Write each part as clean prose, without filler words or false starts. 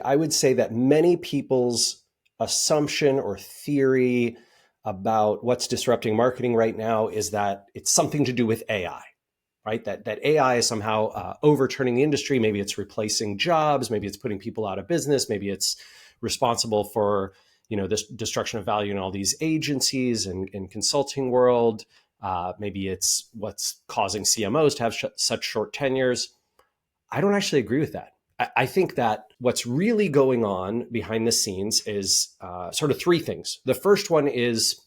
I would say that many people's assumption or theory about what's disrupting marketing right now is that it's something to do with AI, right? That AI is somehow overturning the industry. Maybe it's replacing jobs. Maybe it's putting people out of business. Maybe it's responsible for this destruction of value in all these agencies and consulting world. Maybe it's what's causing CMOs to have such short tenures. I don't actually agree with that. I think that what's really going on behind the scenes is sort of three things. The first one is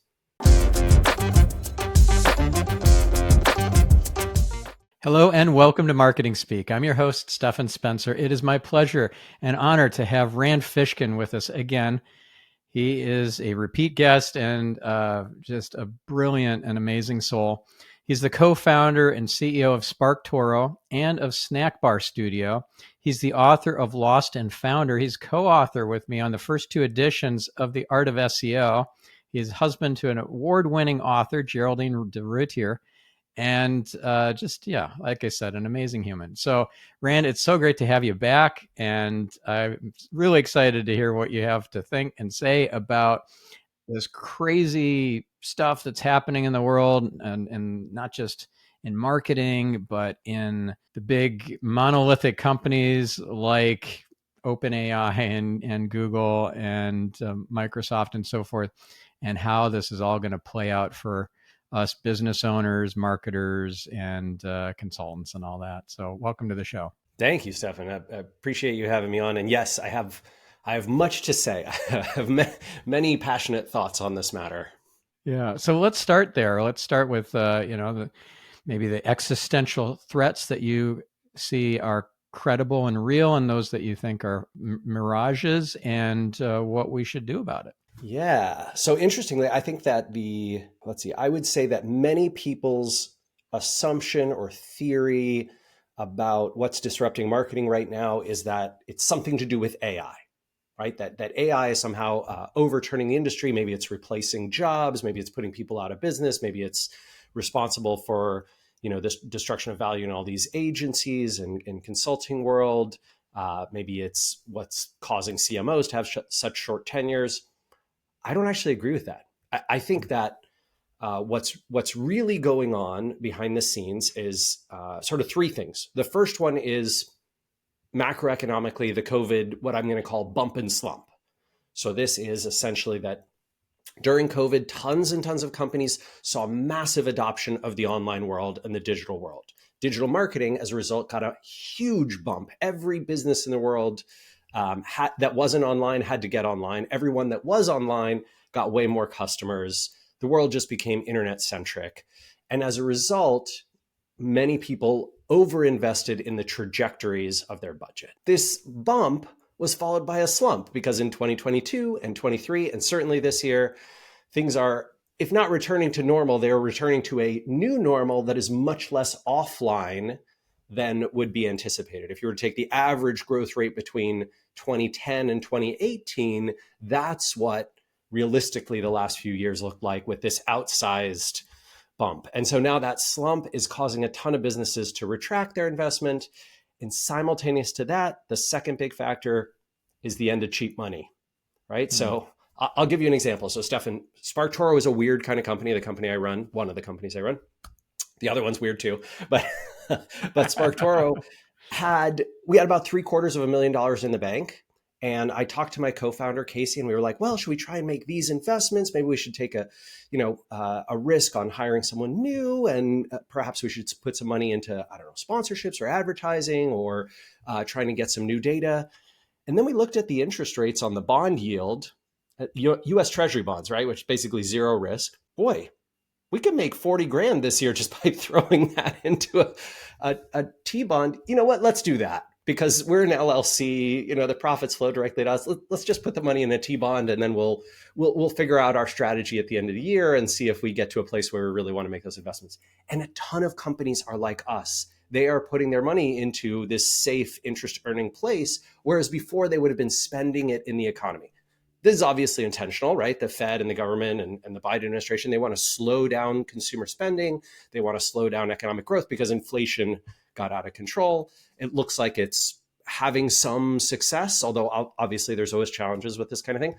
hello and welcome to Marketing Speak. I'm your host, Stephan Spencer. It is my pleasure and honor to have Rand Fishkin with us again. He is a repeat guest and just a brilliant and amazing soul. He's the co-founder and CEO of SparkToro and of Snackbar Studio. He's the author of Lost and Founder. He's co-author with me on the first two editions of The Art of SEO. He's husband to an award-winning author, Geraldine de Rutier. And like I said, an amazing human. So, Rand, it's so great to have you back. And I'm really excited to hear what you have to think and say about this crazy stuff that's happening in the world, and not just in marketing, but in the big monolithic companies like OpenAI and Google and Microsoft and so forth, and how this is all going to play out for us business owners, marketers, and consultants and all that. So welcome to the show. Thank you, Stephan. I appreciate you having me on. And yes, I have much to say. I have many passionate thoughts on this matter. Yeah. So let's start there. Let's start with, maybe the existential threats that you see are credible and real, and those that you think are mirages, and what we should do about it. Yeah. So interestingly, I think that I would say that many people's assumption or theory about what's disrupting marketing right now is that it's something to do with AI, right? That AI is somehow overturning the industry. Maybe it's replacing jobs. Maybe it's putting people out of business. Maybe it's responsible for, this destruction of value in all these agencies and consulting world. Maybe it's what's causing CMOs to have such short tenures. I don't actually agree with that. I think that what's really going on behind the scenes is sort of three things. The first one is macroeconomically the COVID, what I'm going to call bump and slump. So this is essentially that during COVID, tons and tons of companies saw massive adoption of the online world and the digital world. Digital marketing, as a result, got a huge bump. Every business in the world that wasn't online had to get online. Everyone that was online got way more customers. The world just became internet centric. And as a result, many people overinvested in the trajectories of their budget. This bump was followed by a slump because in 2022 and 23, and certainly this year, things are, if not returning to normal, they are returning to a new normal that is much less offline than would be anticipated. If you were to take the average growth rate between 2010 and 2018, that's what realistically the last few years looked like, with this outsized bump. And so now that slump is causing a ton of businesses to retract their investment. And simultaneous to that, the second big factor is the end of cheap money, right? Mm-hmm. So I'll give you an example. So Stephan, SparkToro is a weird kind of company. The company I run, one of the companies I run, the other one's weird too, but SparkToro we had about $750,000 in the bank. And I talked to my co-founder, Casey, and we were like, well, should we try and make these investments? Maybe we should take a risk on hiring someone new. And perhaps we should put some money into, sponsorships or advertising, or trying to get some new data. And then we looked at the interest rates on the bond yield, US Treasury bonds, right? Which is basically zero risk. Boy, we could make 40 grand this year just by throwing that into a T-bond. You know what? Let's do that. Because we're an LLC, the profits flow directly to us. Let's just put the money in a T-bond, and then we'll figure out our strategy at the end of the year and see if we get to a place where we really want to make those investments. And a ton of companies are like us. They are putting their money into this safe interest earning place, whereas before they would have been spending it in the economy. This is obviously intentional, right? The Fed and the government and the Biden administration, they want to slow down consumer spending. They want to slow down economic growth because inflation got out of control. It looks like it's having some success, although obviously there's always challenges with this kind of thing.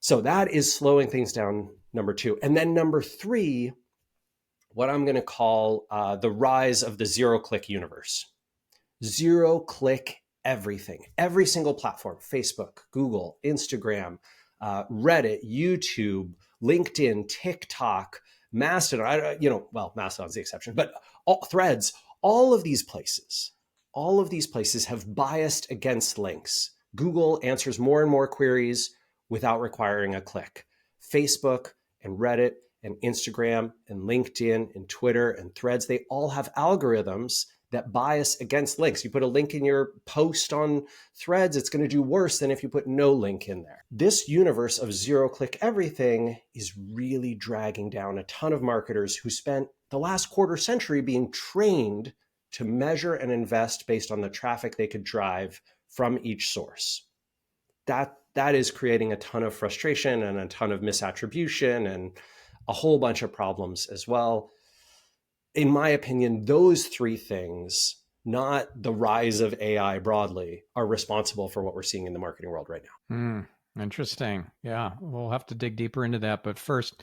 So that is slowing things down, number two. And then number three, what I'm going to call the rise of the zero-click universe. Zero-click everything, every single platform, Facebook, Google, Instagram, Reddit, YouTube, LinkedIn, TikTok, Mastodon, Mastodon's the exception, but Threads, all of these places have biased against links. Google answers more and more queries without requiring a click. Facebook and Reddit and Instagram and LinkedIn and Twitter and Threads, they all have algorithms that bias against links. You put a link in your post on Threads, it's going to do worse than if you put no link in there. This universe of zero-click everything is really dragging down a ton of marketers who spent the last quarter century being trained to measure and invest based on the traffic they could drive from each source. That is creating a ton of frustration and a ton of misattribution and a whole bunch of problems as well. In my opinion, those three things, not the rise of AI broadly, are responsible for what we're seeing in the marketing world right now. Interesting. Yeah, we'll have to dig deeper into that. But first,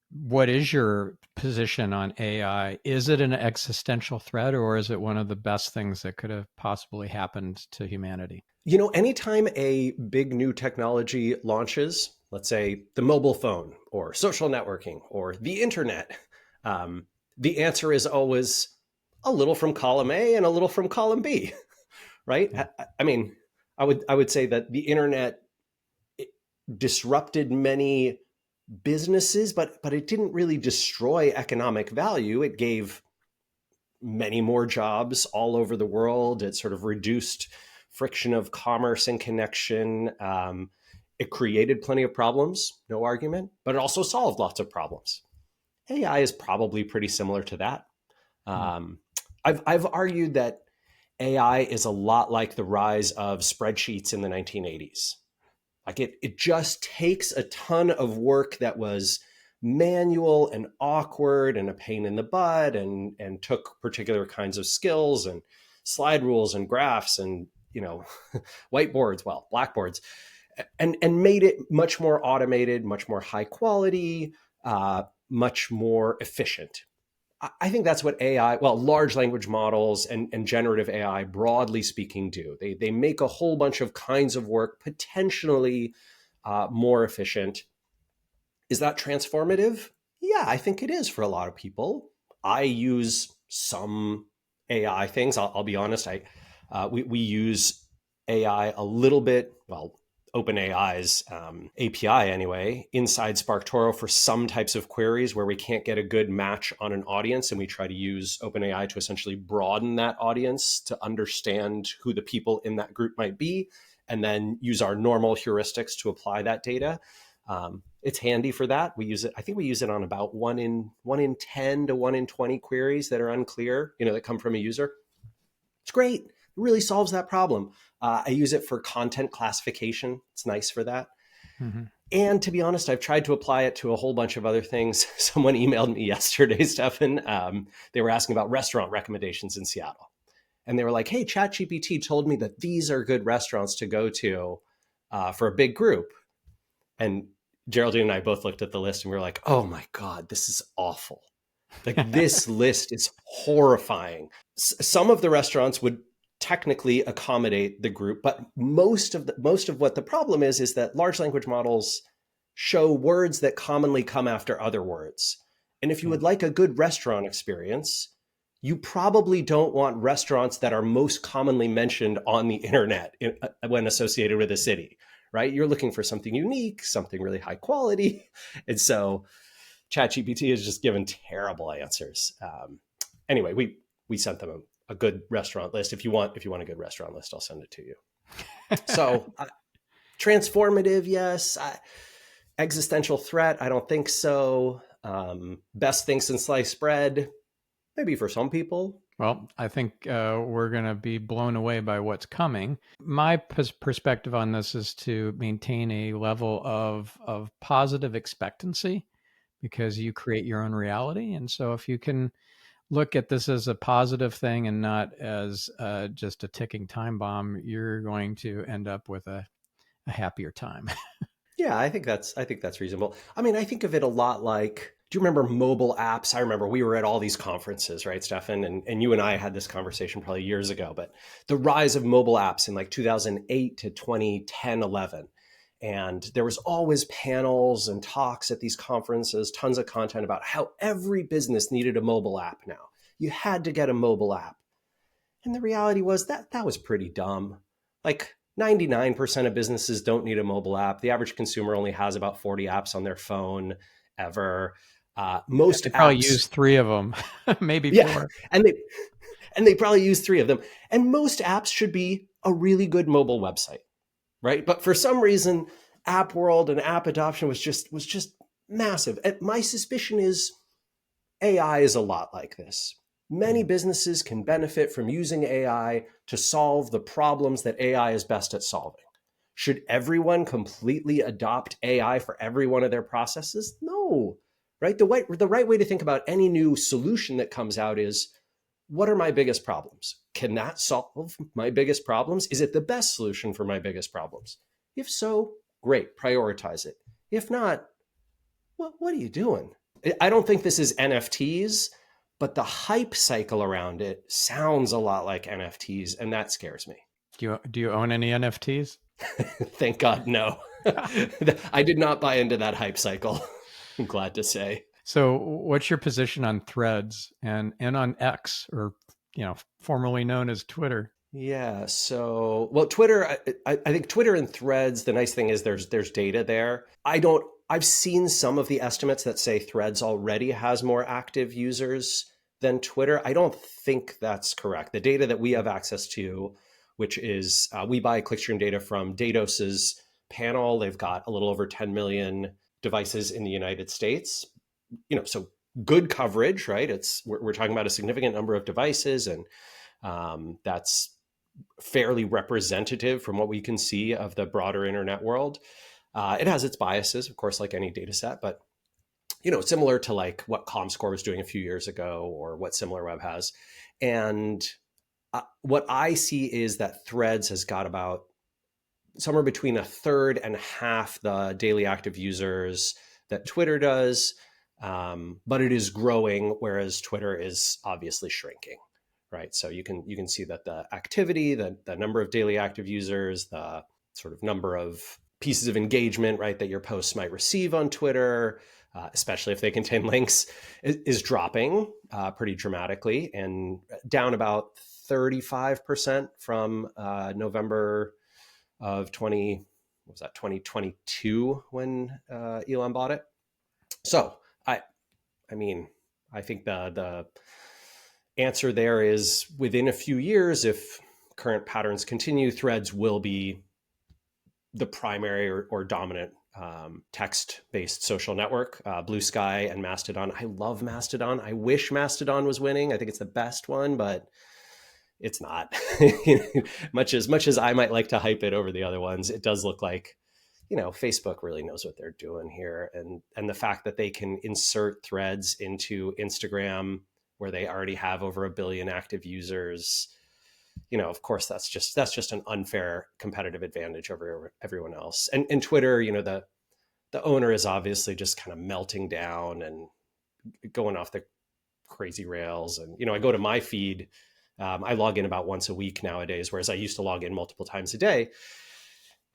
what is your position on AI? Is it an existential threat, or is it one of the best things that could have possibly happened to humanity? Anytime a big new technology launches, let's say the mobile phone or social networking or the internet, the answer is always a little from column A and a little from column B, right? Yeah. I would say that the internet disrupted many businesses, but it didn't really destroy economic value. It gave many more jobs all over the world. It sort of reduced friction of commerce and connection. It created plenty of problems, no argument, but it also solved lots of problems. AI is probably pretty similar to that. I've argued that AI is a lot like the rise of spreadsheets in the 1980s. Like it just takes a ton of work that was manual and awkward and a pain in the butt and took particular kinds of skills and slide rules and graphs and whiteboards, blackboards, and made it much more automated, much more high quality, much more efficient. I think that's what AI, large language models and generative AI, broadly speaking, do. They make a whole bunch of kinds of work potentially more efficient. Is that transformative? Yeah, I think it is for a lot of people. I use some AI things. I'll be honest. We use AI a little bit. OpenAI's API anyway, inside SparkToro for some types of queries where we can't get a good match on an audience. And we try to use OpenAI to essentially broaden that audience to understand who the people in that group might be, and then use our normal heuristics to apply that data. It's handy for that. We use it. I think we use it on about 1 in 10 to 1 in 20 queries that are unclear, that come from a user. It's great. It really solves that problem. I use it for content classification. It's nice for that. Mm-hmm. And to be honest, I've tried to apply it to a whole bunch of other things. Someone emailed me yesterday, Stephan. They were asking about restaurant recommendations in Seattle. And they were like, hey, ChatGPT told me that these are good restaurants to go to for a big group. And Geraldine and I both looked at the list and we were like, oh my God, this is awful. Like this list is horrifying. Some of the restaurants would technically accommodate the group, but most of what the problem is that large language models show words that commonly come after other words. And if you would like a good restaurant experience, you probably don't want restaurants that are most commonly mentioned on the internet when associated with a city, right? You're looking for something unique, something really high quality. And so ChatGPT has just given terrible answers. Anyway, we sent them a good restaurant list. If you want a good restaurant list, I'll send it to you. So transformative, yes. Existential threat, I don't think so. Best thing since sliced bread, maybe for some people. Well, I think we're going to be blown away by what's coming. My perspective on this is to maintain a level of positive expectancy, because you create your own reality. And so if you can look at this as a positive thing and not as just a ticking time bomb, you're going to end up with a happier time. Yeah, I think that's reasonable. I mean, I think of it a lot like, do you remember mobile apps? I remember we were at all these conferences, right, Stefan? And you and I had this conversation probably years ago, but the rise of mobile apps in like 2008 to 2010, 11. And there was always panels and talks at these conferences, tons of content about how every business needed a mobile app now. You had to get a mobile app. And the reality was that was pretty dumb. Like 99% of businesses don't need a mobile app. The average consumer only has about 40 apps on their phone ever. Most They probably apps, use three of them, maybe yeah, four. and they probably use three of them. And most apps should be a really good mobile website, right? But for some reason, app world and app adoption was just massive. And my suspicion is AI is a lot like this. Many businesses can benefit from using AI to solve the problems that AI is best at solving. Should everyone completely adopt AI for every one of their processes? No, right? The right way to think about any new solution that comes out is, what are my biggest problems? Can that solve my biggest problems? Is it the best solution for my biggest problems? If so, great, prioritize it. If not, what are you doing? I don't think this is NFTs, but the hype cycle around it sounds a lot like NFTs, and that scares me. Do you own any NFTs? Thank God, no. I did not buy into that hype cycle. I'm glad to say. So, what's your position on Threads and on X, or formerly known as Twitter? Yeah. So, well, Twitter. I think Twitter and Threads. The nice thing is there's data there. I don't. I've seen some of the estimates that say Threads already has more active users than Twitter. I don't think that's correct. The data that we have access to, which is we buy clickstream data from Datos's panel. They've got a little over 10 million devices in the United States. So good coverage, right? We're talking about a significant number of devices, and that's fairly representative from what we can see of the broader internet world. It has its biases, of course, like any data set, but similar to like what ComScore was doing a few years ago or what SimilarWeb has. And what I see is that Threads has got about somewhere between a third and half the daily active users that Twitter does, but it is growing, whereas Twitter is obviously shrinking. Right. So you can see that the activity, the number of daily active users, the sort of number of pieces of engagement, right, that your posts might receive on Twitter, especially if they contain links, is dropping pretty dramatically and down about 35% from November of 2022 when Elon bought it. So I mean, I think the answer there is within a few years, if current patterns continue, Threads will be the primary or dominant text-based social network. Blue Sky and Mastodon. I love Mastodon. I wish Mastodon was winning. I think it's the best one, but it's not. much as I might like to hype it over the other ones, it does look like Facebook really knows what they're doing here, and the fact that they can insert Threads into Instagram, where they already have over 1 billion active users, of course, that's just an unfair competitive advantage over everyone else. And Twitter, the owner is obviously just kind of melting down and going off the crazy rails. And I go to my feed. I log in about once a week nowadays, whereas I used to log in multiple times a day.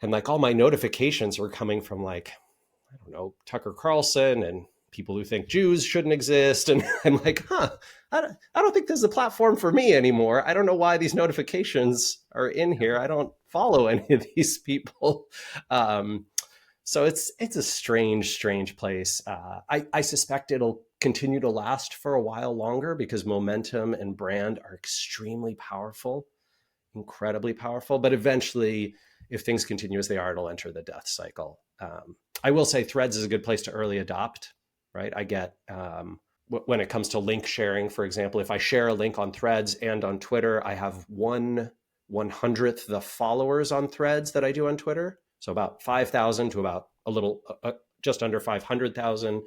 And like all my notifications were coming from like, I don't know, Tucker Carlson and people who think Jews shouldn't exist. And I'm like, I don't think this is a platform for me anymore. I don't know why these notifications are in here. I don't follow any of these people. So it's a strange place. I suspect it'll continue to last for a while longer because momentum and brand are extremely powerful, incredibly powerful. But eventually, if things continue as they are, it'll enter the death cycle. I will say Threads is a good place to early adopt, right? I get, when it comes to link sharing, for example, if I share a link on Threads and on Twitter, I have 1/100th the followers on Threads that I do on Twitter. So about 5,000 to about a little, just under 500,000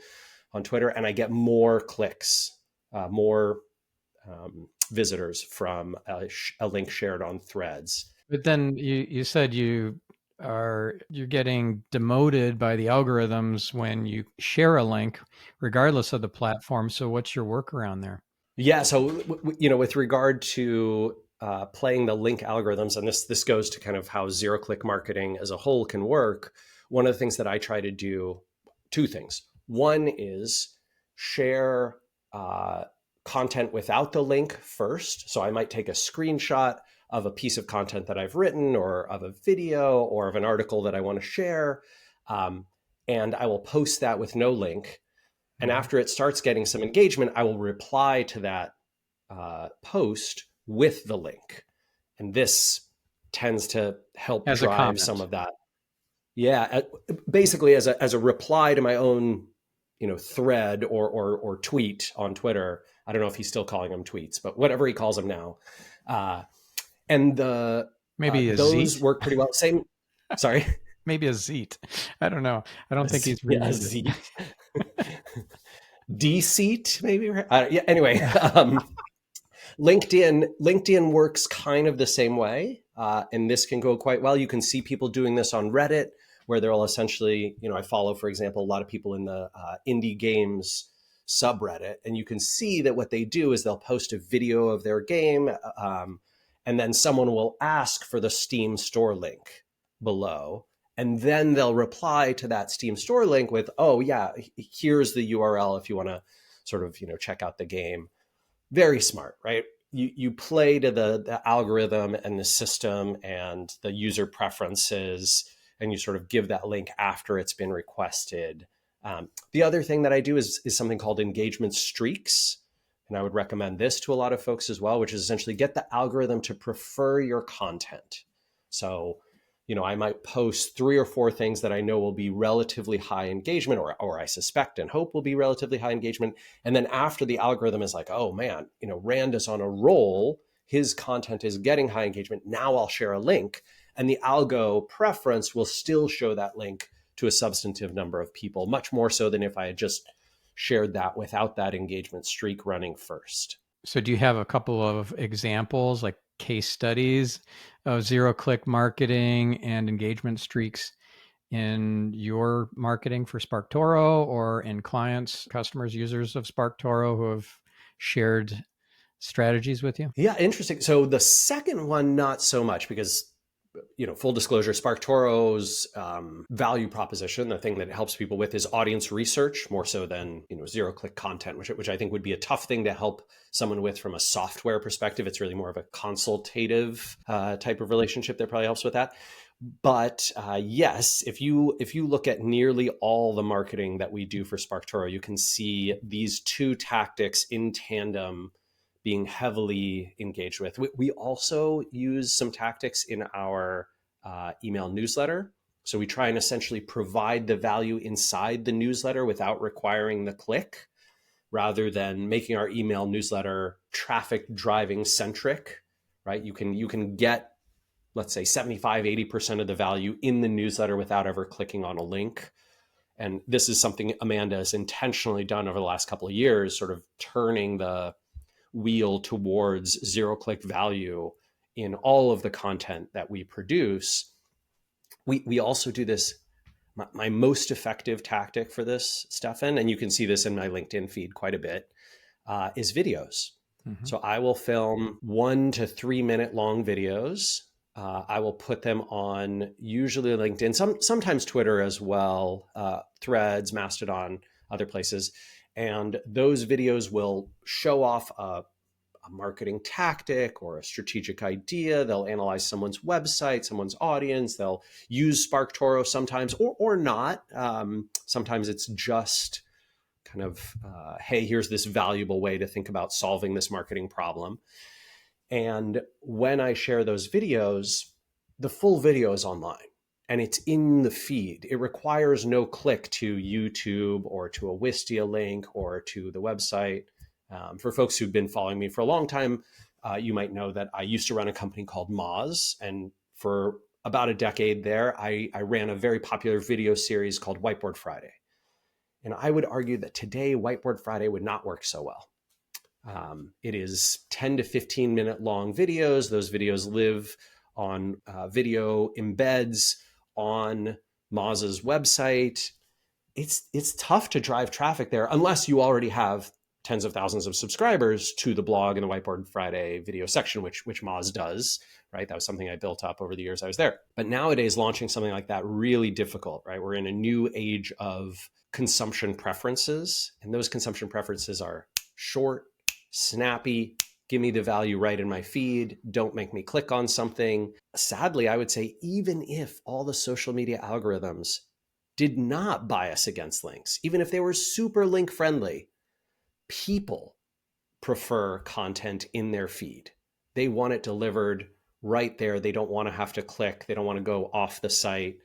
on Twitter. And I get more clicks, more visitors from a link shared on Threads. But then you said you're getting demoted by the algorithms when you share a link, regardless of the platform. So what's your workaround there? Yeah. So, with regard to playing the link algorithms, and this goes to kind of how zero-click marketing as a whole can work. One of the things that I try to do, two things. One is share content without the link first. So I might take a screenshot of a piece of content that I've written, or of a video, or of an article that I want to share, and I will post that with no link. And after it starts getting some engagement, I will reply to that post with the link. And this tends to help As a drive some comment. of that. Yeah, basically as a reply to my own, thread or tweet on Twitter. I don't know if he's still calling them tweets, but whatever he calls them now. And Maybe a those Zeet. work pretty well. Same. Sorry. Maybe a Zeet. I don't know. I don't think he's Yeah, renamed it. Z. D-seat, maybe. Yeah. Anyway, LinkedIn works kind of the same way, and this can go quite well. You can see people doing this on Reddit, where they'll essentially, I follow, for example, a lot of people in the indie games subreddit, and you can see that what they do is they'll post a video of their game, and then someone will ask for the Steam store link below. And then they'll reply to that Steam store link with, oh, yeah, here's the URL if you want to sort of, check out the game. Very smart, right? You play to the algorithm and the system and the user preferences, and you sort of give that link after it's been requested. The other thing that I do is something called engagement streaks. And I would recommend this to a lot of folks as well, which is essentially get the algorithm to prefer your content. So, I might post 3 or 4 things that I know will be relatively high engagement, or I suspect and hope will be relatively high engagement. And then after the algorithm is like, oh man, Rand is on a roll, his content is getting high engagement. Now I'll share a link, and the algo preference will still show that link to a substantive number of people, much more so than if I had just shared that without that engagement streak running first. So do you have a couple of examples, like case studies of zero-click marketing and engagement streaks in your marketing for SparkToro, or in clients, customers, users of SparkToro who have shared strategies with you? Yeah, interesting. So the second one, not so much, because full disclosure, SparkToro's value proposition, the thing that it helps people with, is audience research more so than zero-click content, which I think would be a tough thing to help someone with from a software perspective. It's really more of a consultative type of relationship that probably helps with that. But yes, if you look at nearly all the marketing that we do for SparkToro, you can see these two tactics in tandem being heavily engaged with. We also use some tactics in our email newsletter. So we try and essentially provide the value inside the newsletter without requiring the click, rather than making our email newsletter traffic driving centric, right? You can get, let's say, 75-80% of the value in the newsletter without ever clicking on a link. And this is something Amanda has intentionally done over the last couple of years, sort of turning the wheel towards zero-click value in all of the content that we produce. We also do this. My most effective tactic for this, Stephan, and you can see this in my LinkedIn feed quite a bit, is videos. Mm-hmm. So I will film 1 to 3 minute long videos. I will put them on usually LinkedIn, sometimes Twitter as well, Threads, Mastodon, other places. And those videos will show off a marketing tactic or a strategic idea. They'll analyze someone's website, someone's audience. They'll use SparkToro sometimes, or not. Sometimes it's just kind of, hey, here's this valuable way to think about solving this marketing problem. And when I share those videos, the full video is online and it's in the feed. It requires no click to YouTube or to a Wistia link or to the website. For folks who've been following me for a long time, you might know that I used to run a company called Moz. And for about a decade there, I ran a very popular video series called Whiteboard Friday. And I would argue that today, Whiteboard Friday would not work so well. It is 10 to 15 minute long videos. Those videos live on video embeds on Moz's website. It's tough to drive traffic there unless you already have tens of thousands of subscribers to the blog and the Whiteboard Friday video section, which Moz does, right? That was something I built up over the years I was there. But nowadays, launching something like that, really difficult, right? We're in a new age of consumption preferences, and those consumption preferences are short, snappy, give me the value right in my feed, don't make me click on something. Sadly, I would say even if all the social media algorithms did not bias against links, even if they were super link friendly, people prefer content in their feed. They want it delivered right there. They don't want to have to click. They don't want to go off the site.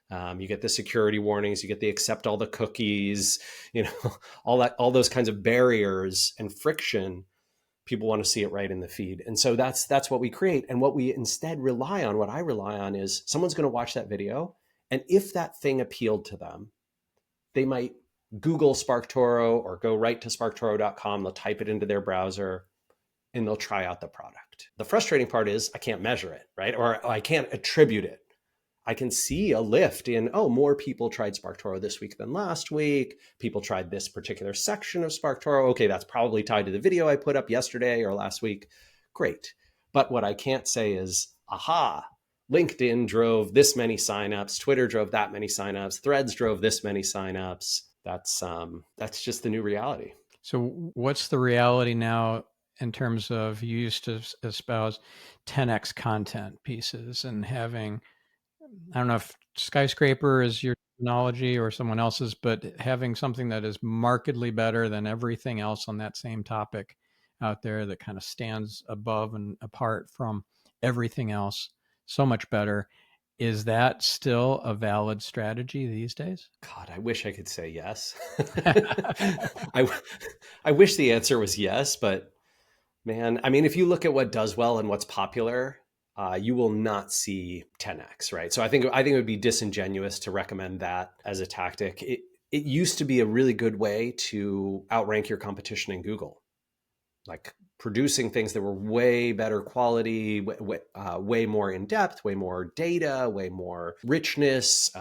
You get the security warnings. You get the accept all the cookies. You know, all those kinds of barriers and friction. People want to see it right in the feed, and so that's what we create. And what we instead rely on, what I rely on, is someone's going to watch that video, and if that thing appealed to them, they might Google SparkToro or go right to sparktoro.com. They'll type it into their browser and they'll try out the product. The frustrating part is I can't measure it, right? Or I can't attribute it. I can see a lift in, oh, more people tried SparkToro this week than last week. People tried this particular section of SparkToro. Okay, that's probably tied to the video I put up yesterday or last week. Great. But what I can't say is, aha, LinkedIn drove this many signups, Twitter drove that many signups, Threads drove this many signups. That's just the new reality. So what's the reality now in terms of, you used to espouse 10x content pieces and having, I don't know if skyscraper is your technology or someone else's, but having something that is markedly better than everything else on that same topic out there, that kind of stands above and apart from everything else, so much better. Is that still a valid strategy these days? God, I wish I could say yes. I wish the answer was yes, but man, I mean, if you look at what does well and what's popular, you will not see 10x, right? So I think it would be disingenuous to recommend that as a tactic. It used to be a really good way to outrank your competition in Google, like producing things that were way better quality, way more in depth, way more data, way more richness,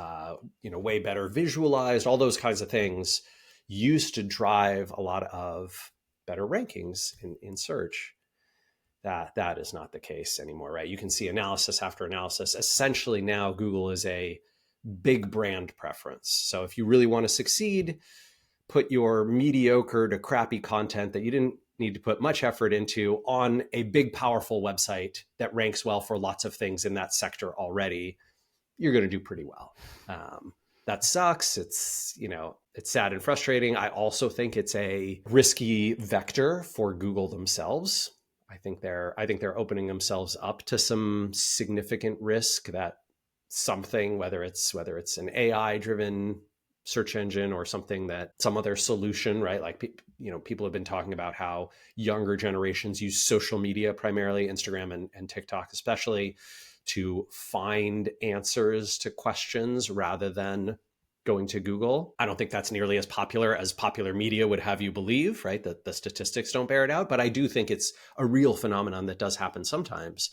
way better visualized. All those kinds of things used to drive a lot of better rankings in search. That is not the case anymore, right? You can see analysis after analysis. Essentially now Google is a big brand preference. So if you really want to succeed, put your mediocre to crappy content that you didn't need to put much effort into on a big, powerful website that ranks well for lots of things in that sector already. You're going to do pretty well. That sucks. It's sad and frustrating. I also think it's a risky vector for Google themselves. I think they're opening themselves up to some significant risk that something, whether it's an AI driven search engine or something, that some other solution, right? Like, people have been talking about how younger generations use social media, primarily Instagram and TikTok especially, to find answers to questions rather than going to Google. I don't think that's nearly as popular media would have you believe, right? That the statistics don't bear it out. But I do think it's a real phenomenon that does happen sometimes.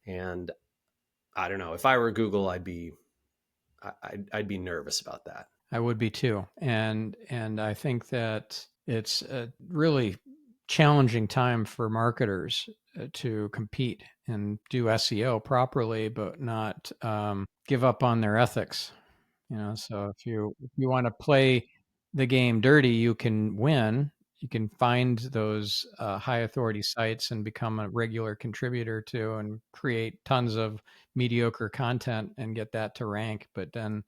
And I don't know, if I were Google, I'd be nervous about that. I would be too. And I think that it's a really challenging time for marketers to compete and do SEO properly, but not give up on their ethics. So if you want to play the game dirty, you can win. You can find those high authority sites and become a regular contributor to, and create tons of mediocre content and get that to rank. But then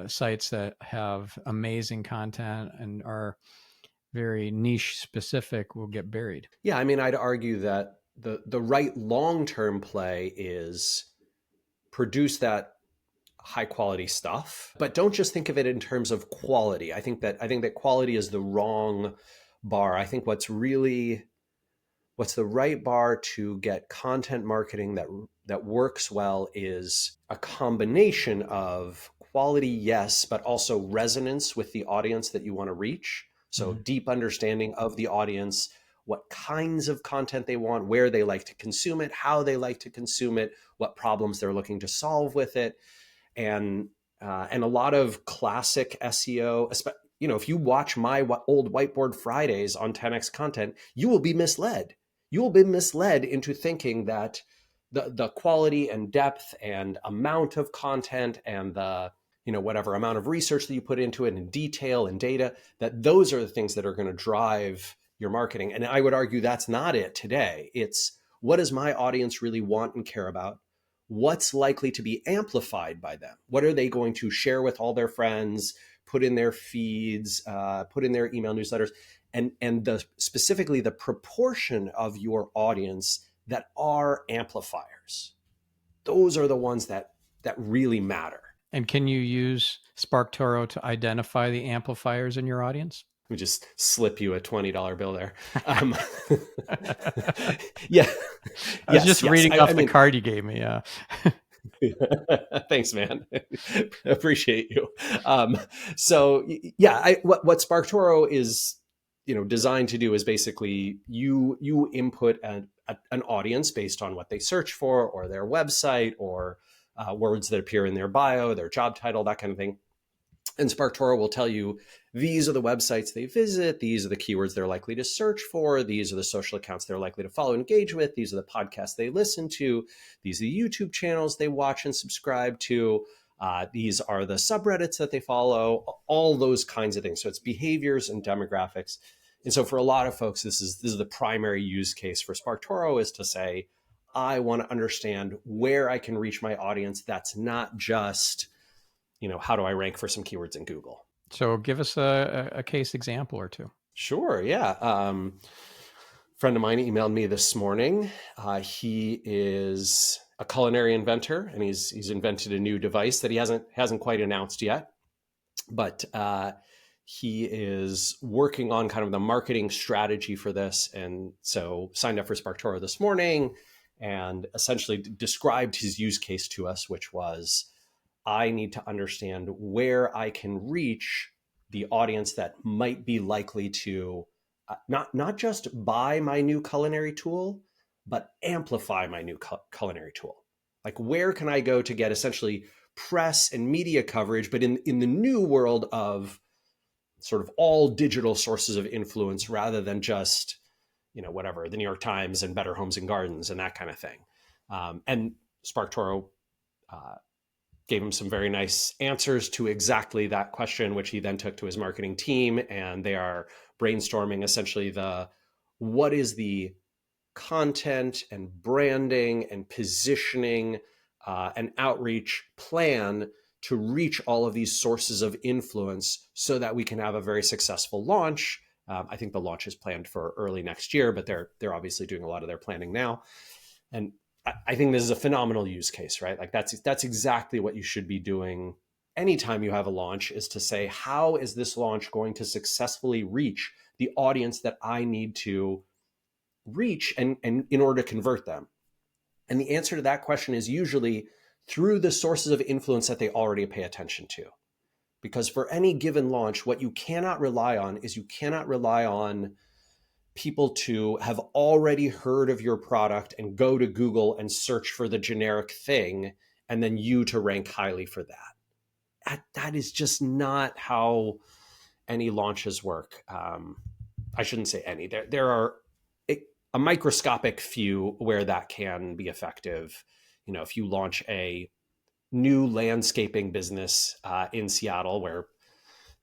sites that have amazing content and are very niche specific will get buried. Yeah, I mean, I'd argue that the right long-term play is produce that high quality stuff, but don't just think of it in terms of quality. I think that quality is the wrong bar. I think what's the right bar to get content marketing that works well is a combination of quality, yes, but also resonance with the audience that you want to reach. So deep understanding of the audience, what kinds of content they want, where they like to consume it, how they like to consume it, what problems they're looking to solve with it. And a lot of classic SEO, if you watch my old Whiteboard Fridays on 10x content, you will be misled. You will be misled into thinking that the quality and depth and amount of content and the whatever amount of research that you put into it and detail and data, that those are the things that are going to drive your marketing. And I would argue that's not it today. It's, what does my audience really want and care about? What's likely to be amplified by them? What are they going to share with all their friends, put in their feeds, put in their email newsletters? And specifically the proportion of your audience that are amplifiers. Those are the ones that really matter. And can you use SparkToro to identify the amplifiers in your audience? We just slip you a $20 bill there. Yeah. I was just reading off the card you gave me. Yeah. Thanks, man. Appreciate you. So yeah, what SparkToro is designed to do is basically you input an audience based on what they search for, or their website, or words that appear in their bio, their job title, that kind of thing. And SparkToro will tell you, these are the websites they visit, these are the keywords they're likely to search for, these are the social accounts they're likely to follow and engage with, these are the podcasts they listen to, these are the YouTube channels they watch and subscribe to, these are the subreddits that they follow, all those kinds of things. So it's behaviors and demographics. And so for a lot of folks, this is the primary use case for SparkToro, is to say, I want to understand where I can reach my audience. That's not just, how do I rank for some keywords in Google? So give us a case example or two. Sure. Yeah. Friend of mine emailed me this morning. He is a culinary inventor, and he's invented a new device that he hasn't quite announced yet, but he is working on kind of the marketing strategy for this. And so signed up for SparkToro this morning and essentially described his use case to us, which was, I need to understand where I can reach the audience that might be likely to not just buy my new culinary tool, but amplify my new culinary tool. Like, where can I go to get essentially press and media coverage, but in the new world of sort of all digital sources of influence, rather than just, whatever, the New York Times and Better Homes and Gardens and that kind of thing. And SparkToro gave him some very nice answers to exactly that question, which he then took to his marketing team. And they are brainstorming essentially what is the content and branding and positioning and outreach plan to reach all of these sources of influence so that we can have a very successful launch. I think the launch is planned for early next year, but they're obviously doing a lot of their planning now. And I think this is a phenomenal use case, right? Like that's exactly what you should be doing anytime you have a launch, is to say, how is this launch going to successfully reach the audience that I need to reach and in order to convert them? And the answer to that question is usually through the sources of influence that they already pay attention to. Because for any given launch, what you cannot rely on is you cannot rely on people to have already heard of your product and go to Google and search for the generic thing, and then you to rank highly for that. That is just not how any launches work. I shouldn't say any. There are a microscopic few where that can be effective. If you launch a new landscaping business in Seattle, where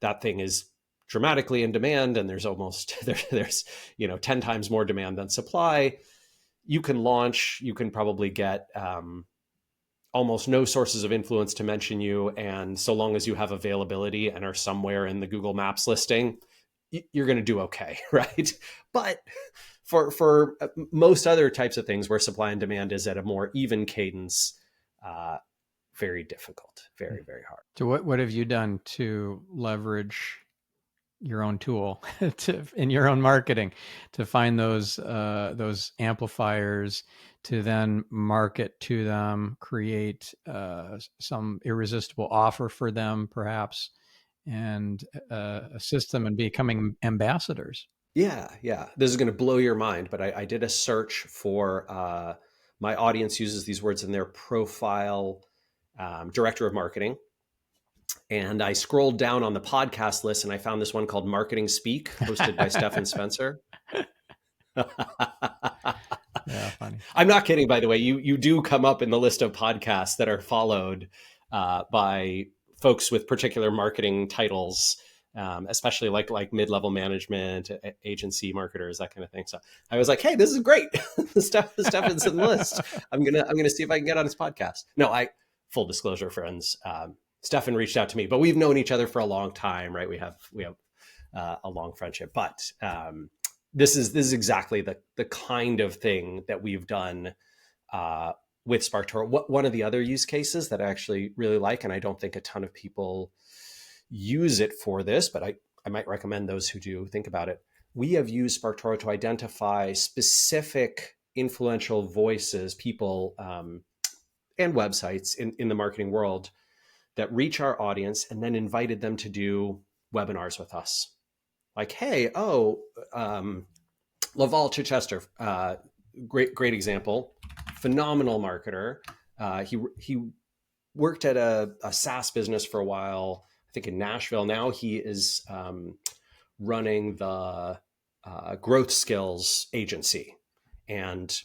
that thing is dramatically in demand and there's 10 times more demand than supply, you can probably get almost no sources of influence to mention you. And so long as you have availability and are somewhere in the Google Maps listing, you're going to do okay, right? But for most other types of things where supply and demand is at a more even cadence, very difficult, very, very hard. So what have you done to leverage your own tool in your own marketing to find those amplifiers, to then market to them, create some irresistible offer for them, perhaps, and assist them in becoming ambassadors? Yeah. This is going to blow your mind, but I did a search for my audience uses these words in their profile, director of marketing. And I scrolled down on the podcast list and I found this one called Marketing Speak, hosted by Stephan Spencer. Yeah, funny. I'm not kidding, by the way. You do come up in the list of podcasts that are followed by folks with particular marketing titles, especially like mid-level management, agency marketers, that kind of thing. So I was like, hey, this is great. Stuff is in the list. I'm gonna see if I can get on his podcast. No, I full disclosure, friends. Stefan reached out to me, but we've known each other for a long time, right? We have a long friendship, but this is exactly the kind of thing that we've done uh, with SparkToro. One of the other use cases that I actually really like, and I don't think a ton of people use it for this, but I might recommend those who do think about it. We have used SparkToro to identify specific influential voices, people, and websites in the marketing world that reach our audience and then invited them to do webinars with us. Like, hey, Laval Chichester, great example, phenomenal marketer. He worked at a SaaS business for a while, I think in Nashville. Now he is running the growth skills agency, and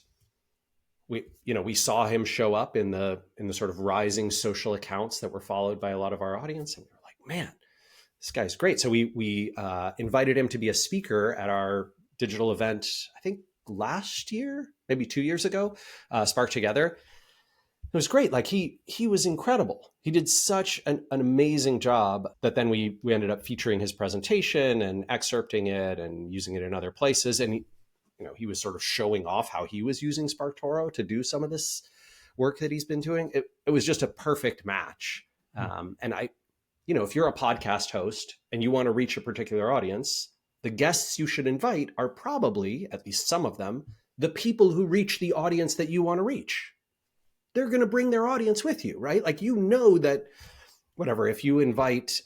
we saw him show up in the sort of rising social accounts that were followed by a lot of our audience, and we were like, man, this guy's great. So we invited him to be a speaker at our digital event, I think last year, maybe 2 years ago, Spark Together. It was great. Like he was incredible. He did such an amazing job that then we ended up featuring his presentation and excerpting it and using it in other places. And he was sort of showing off how he was using SparkToro to do some of this work that he's been doing. It was just a perfect match. And if you're a podcast host and you want to reach a particular audience, the guests you should invite are probably, at least some of them, the people who reach the audience that you want to reach. They're going to bring their audience with you, right? Like, that, whatever, if you invite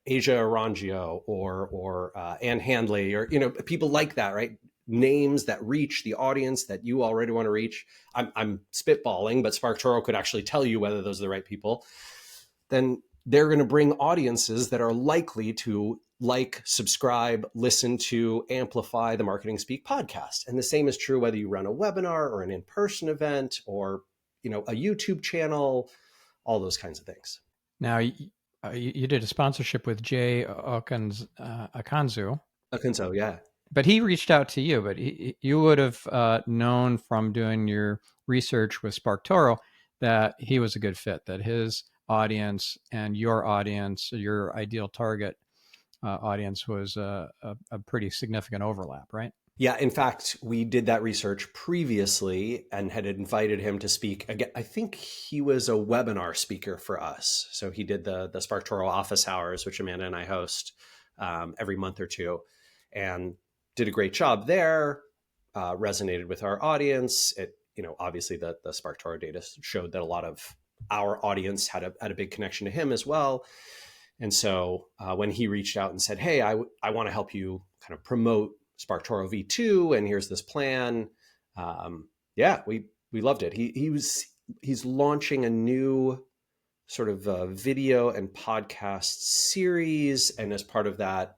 Asia Arangio or Anne Handley or, people like that, right? Names that reach the audience that you already want to reach. I'm spitballing, but SparkToro could actually tell you whether those are the right people. Then they're going to bring audiences that are likely to like, subscribe, listen to, amplify the Marketing Speak podcast. And the same is true whether you run a webinar or an in-person event or, a YouTube channel, all those kinds of things. Now, you did a sponsorship with Jay Akanzu. Akanzo, yeah. But he reached out to you, but you would have known from doing your research with SparkToro that he was a good fit, that his audience and your audience, your ideal target audience, was a pretty significant overlap, right? Yeah, in fact, we did that research previously and had invited him to speak again. I think he was a webinar speaker for us. So he did the SparkToro office hours, which Amanda and I host every month or two, and did a great job there. Resonated with our audience. It, obviously the SparkToro data showed that a lot of our audience had a big connection to him as well. And so when he reached out and said, hey, I want to help you kind of promote SparkToro V2, and here's this plan. We loved it. He's launching a new sort of video and podcast series, and as part of that,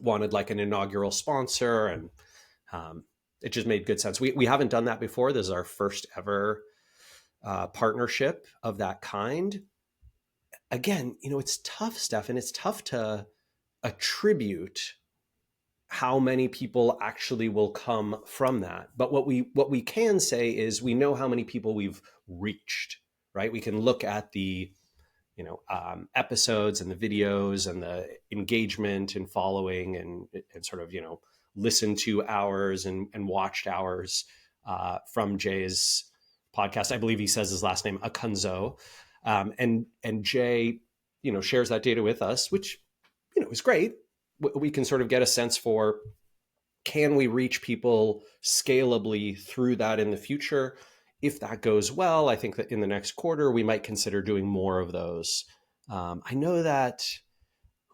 wanted like an inaugural sponsor, and it just made good sense. We haven't done that before. This is our first ever partnership of that kind. Again, it's tough stuff, and it's tough to attribute how many people actually will come from that. But what we can say is we know how many people we've reached, right? We can look at the episodes and the videos and the engagement and following and sort of listen to hours and watched hours from Jay's podcast. I believe he says his last name Akanzo, and Jay shares that data with us, which is great. We can sort of get a sense for, can we reach people scalably through that in the future? If that goes well, I think that in the next quarter, we might consider doing more of those. I know that,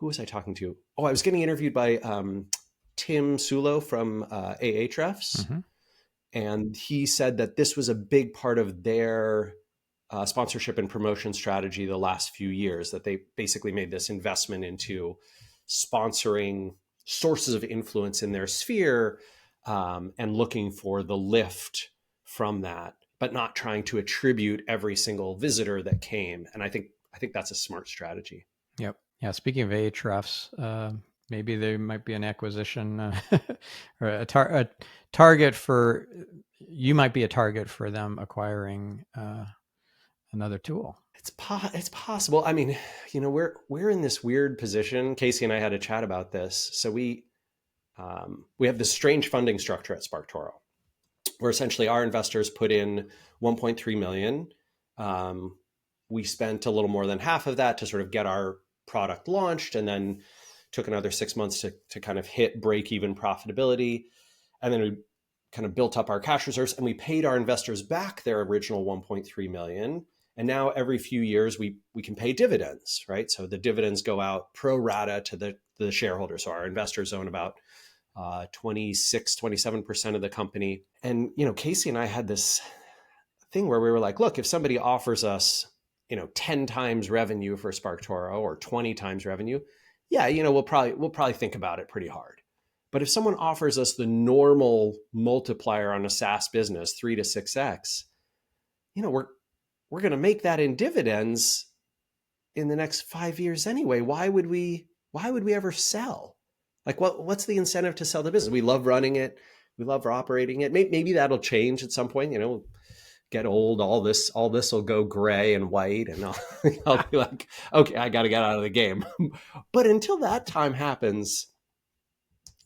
who was I talking to? Oh, I was getting interviewed by Tim Sulo from Ahrefs, Mm-hmm. and he said that this was a big part of their sponsorship and promotion strategy the last few years, that they basically made this investment into sponsoring sources of influence in their sphere, and looking for the lift from that, but not trying to attribute every single visitor that came. And I think that's a smart strategy. Yep. Yeah. Speaking of Ahrefs, maybe there might be an acquisition or a target for you might be a target for them acquiring another tool. It's possible. I mean, we're in this weird position. Casey and I had a chat about this. So we have this strange funding structure at SparkToro, where essentially our investors put in 1.3 million. We spent a little more than half of that to sort of get our product launched, and then took another 6 months to kind of hit break even profitability. And then we kind of built up our cash reserves, and we paid our investors back their original 1.3 million. And now every few years we can pay dividends, right? So the dividends go out pro rata to the shareholders. So our investors own about 26, 27% of the company. And, Casey and I had this thing where we were like, look, if somebody offers us, 10 times revenue for SparkToro or 20 times revenue, yeah, we'll probably think about it pretty hard. But if someone offers us the normal multiplier on a SaaS business, 3 to 6x, we're going to make that in dividends in the next 5 years anyway. Why would we ever sell? Like, what's the incentive to sell the business? We love running it. We love operating it. Maybe that'll change at some point. Get old. All this will go gray and white, and I'll be like, okay, I got to get out of the game. But until that time happens,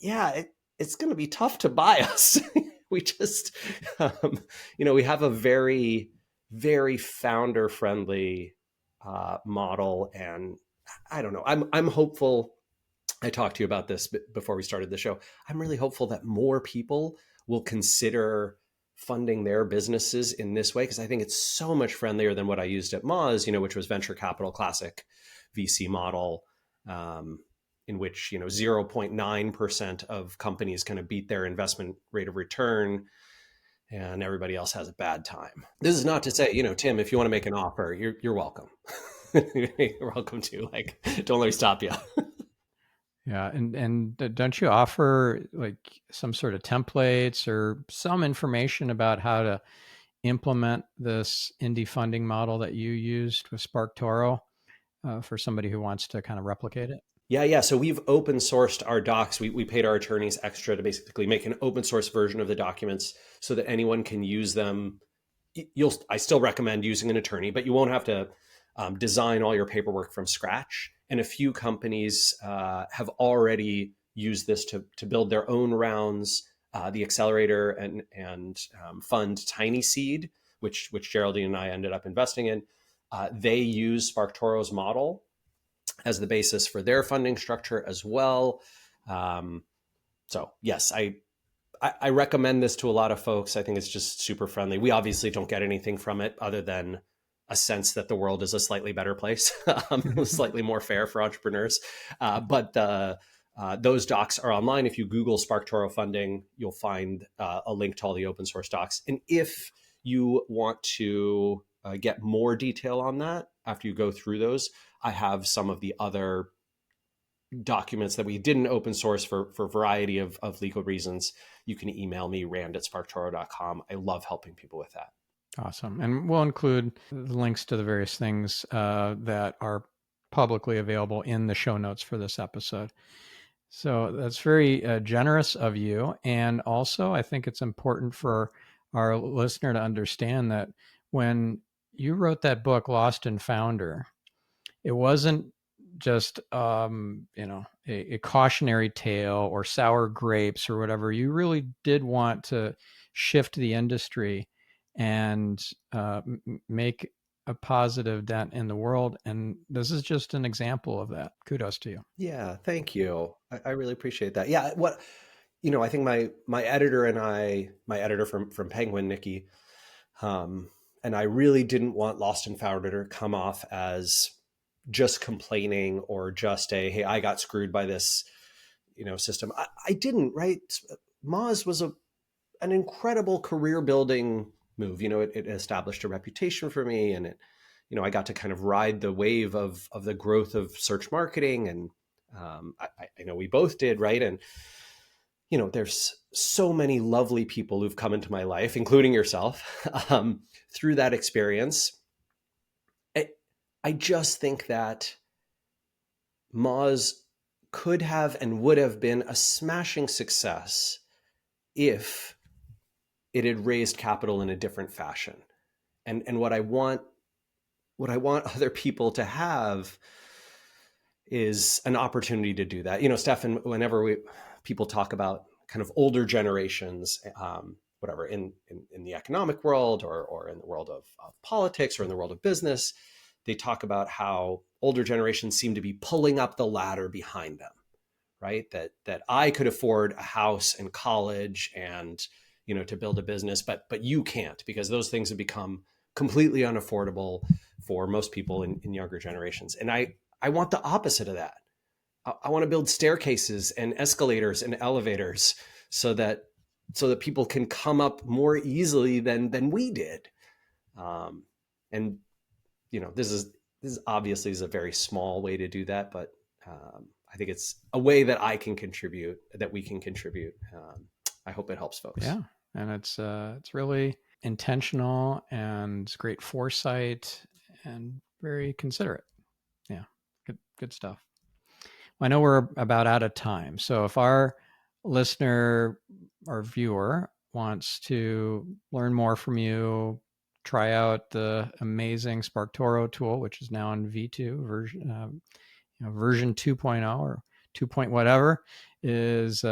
yeah, it's going to be tough to buy us. We just, we have a very, very founder friendly model, and I don't know. I'm hopeful. I talked to you about this before we started the show. I'm really hopeful that more people will consider funding their businesses in this way, because I think it's so much friendlier than what I used at Moz, which was venture capital classic VC model, in which 0.9% of companies kind of beat their investment rate of return, and everybody else has a bad time. This is not to say, Tim, if you want to make an offer, you're welcome. You're welcome to. Like, don't let me stop you. Yeah, and don't you offer like some sort of templates or some information about how to implement this indie funding model that you used with SparkToro for somebody who wants to kind of replicate it? Yeah. So we've open sourced our docs. We paid our attorneys extra to basically make an open source version of the documents so that anyone can use them. I still recommend using an attorney, but you won't have to design all your paperwork from scratch. And a few companies have already used this to build their own rounds. The accelerator and fund Tiny Seed, which Geraldine and I ended up investing in, they use SparkToro's model as the basis for their funding structure as well. So yes, I recommend this to a lot of folks. I think it's just super friendly. We obviously don't get anything from it other than a sense that the world is a slightly better place, slightly more fair for entrepreneurs. But those docs are online. If you Google SparkToro funding, you'll find a link to all the open source docs. And if you want to get more detail on that after you go through those, I have some of the other documents that we didn't open source for a variety of legal reasons. You can email me, rand@sparktoro.com. I love helping people with that. Awesome. And we'll include the links to the various things that are publicly available in the show notes for this episode. So that's very generous of you. And also, I think it's important for our listener to understand that when you wrote that book, Lost and Founder, it wasn't just a cautionary tale or sour grapes or whatever. You really did want to shift the industry and make a positive dent in the world, and this is just an example of that. Kudos to you. Yeah, thank you. I really appreciate that. Yeah, I think my editor and my editor from Penguin, Nikki, and I really didn't want Lost and Founder to come off as just complaining or just hey, I got screwed by this, system. I didn't, right? Moz was an incredible career building move. It established a reputation for me, and I got to kind of ride the wave of the growth of search marketing. And I know we both did, right? And there's so many lovely people who've come into my life, including yourself, through that experience. I just think that Moz could have and would have been a smashing success if it had raised capital in a different fashion. And what I want other people to have is an opportunity to do that. Stephan, whenever people talk about kind of older generations, whatever, in the economic world or in the world of politics or in the world of business, they talk about how older generations seem to be pulling up the ladder behind them, right? That I could afford a house and college and, to build a business, but you can't, because those things have become completely unaffordable for most people in younger generations. And I want the opposite of that. I want to build staircases and escalators and elevators so that people can come up more easily than we did. And this is obviously is a very small way to do that, but I think it's a way that I can contribute, that we can contribute. I hope it helps folks. Yeah, and it's really intentional and great foresight and very considerate. Yeah, good stuff. I know we're about out of time, so if our listener or viewer wants to learn more from you, try out the amazing SparkToro tool, which is now in V2 version 2.0 or 2 point whatever, is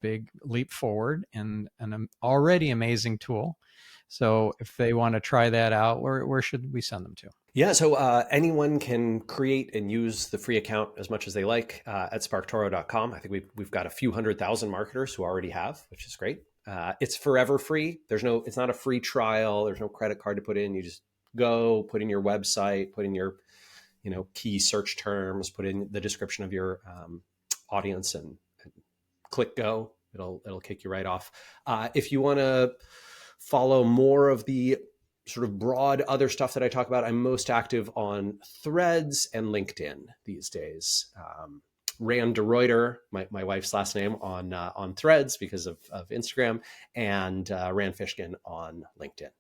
big leap forward and an already amazing tool. So if they want to try that out, where should we send them to? Yeah, so anyone can create and use the free account as much as they like at SparkToro.com. I think we've got a few 100,000 marketers who already have, which is great. It's forever free. It's not a free trial. There's no credit card to put in. You just go, put in your website, put in your key search terms, put in the description of your audience, and click go. It'll kick you right off. If you want to follow more of the sort of broad other stuff that I talk about, I'm most active on Threads and LinkedIn these days. Rand DeRuyter, my wife's last name, on Threads because of Instagram, and Rand Fishkin on LinkedIn.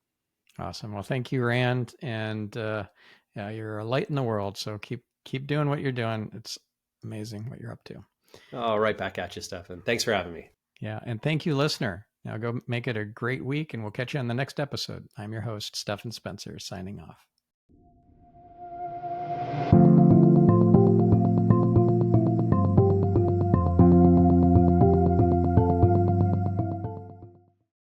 Awesome. Well, thank you, Rand. And yeah, you're a light in the world. So keep doing what you're doing. It's amazing what you're up to. Oh, right back at you, Stephan. Thanks for having me. Yeah. And thank you, listener. Now go make it a great week, and we'll catch you on the next episode. I'm your host, Stephan Spencer, signing off.